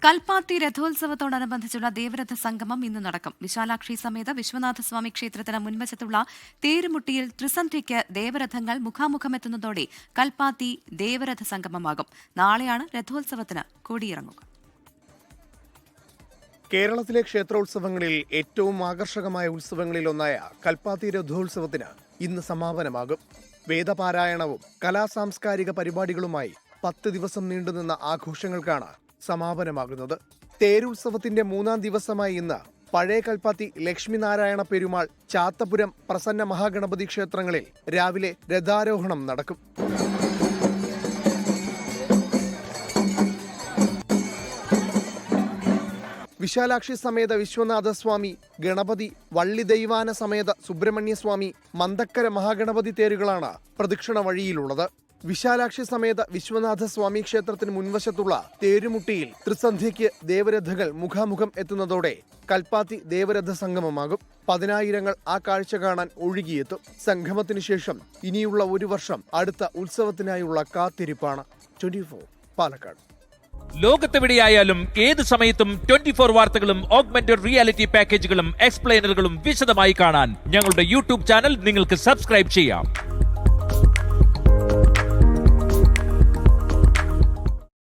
കൽപ്പാത്തി രഥോത്സവത്തോടനുബന്ധിച്ചുള്ള ദേവരഥ സംഗമം ഇന്ന് നടക്കും. വിശാലാക്ഷി സമേത വിശ്വനാഥസ്വാമി ക്ഷേത്രത്തിന് മുൻവശത്തുള്ള തേരുമുട്ടിയിൽ ത്രിസന്ധ്യയ്ക്ക് ദേവരഥങ്ങൾ മുഖാമുഖമെത്തുന്നതോടെ കൽപ്പാത്തി ദേവരഥ സംഗമമാകും. നാളെയാണ് രഥോത്സവത്തിന് കൊടിയിറങ്ങുക. കേരളത്തിലെ ക്ഷേത്രോത്സവങ്ങളിൽ ഏറ്റവും ആകർഷകമായ ഉത്സവങ്ങളിലൊന്നായ കൽപ്പാത്തി രഥോത്സവത്തിന് ഇന്ന് സമാപനമാകും. വേദപാരായണവും കലാസാംസ്കാരിക പരിപാടികളുമായി 10 ദിവസം നീണ്ടുനിന്ന ആഘോഷങ്ങൾക്കാണ് സമാപനമാകുന്നത്. തേരുത്സവത്തിന്റെ 3-ാം ദിവസമായ ഇന്ന് പഴയ കൽപ്പാത്തി ലക്ഷ്മിനാരായണ പെരുമാൾ, ചാത്തപുരം പ്രസന്ന മഹാഗണപതി ക്ഷേത്രങ്ങളിൽ രാവിലെ രഥാരോഹണം നടക്കും. വിശാലാക്ഷി സമേത വിശ്വനാഥസ്വാമി, ഗണപതി, വള്ളി ദൈവാന സമേത സുബ്രഹ്മണ്യസ്വാമി, മന്തക്കര മഹാഗണപതി തേരുകളാണ് പ്രദക്ഷിണ വഴിയിലുള്ളത്. വിശാലാക്ഷി സമേത വിശ്വനാഥസ്വാമി ക്ഷേത്രത്തിന് മുൻവശത്തുള്ള തേരുമുട്ടിയിൽ ത്രിസന്ധ്യയ്ക്ക് ദേവരഥകൾ മുഖാമുഖം എത്തുന്നതോടെ കൽപ്പാത്തി ദേവരഥ സംഗമമാകും. 10,000 ആ കാഴ്ച കാണാൻ ഒഴുകിയെത്തും. സംഗമത്തിന് ശേഷം ഇനിയുള്ള 1 വർഷം അടുത്ത ഉത്സവത്തിനായുള്ള കാത്തിരിപ്പാണ്. 24 പാലക്കാട്. ലോകത്തെവിടെയായാലും ഏത് സമയത്തും 24 വാർത്തകളും ഓഗ്മെന്റഡ് റിയാലിറ്റി പാക്കേജുകളും എക്സ്പ്ലെയിനറുകളും വിശദമായി കാണാൻ ഞങ്ങളുടെ യൂട്യൂബ് ചാനൽ നിങ്ങൾക്ക് സബ്സ്ക്രൈബ് ചെയ്യാം.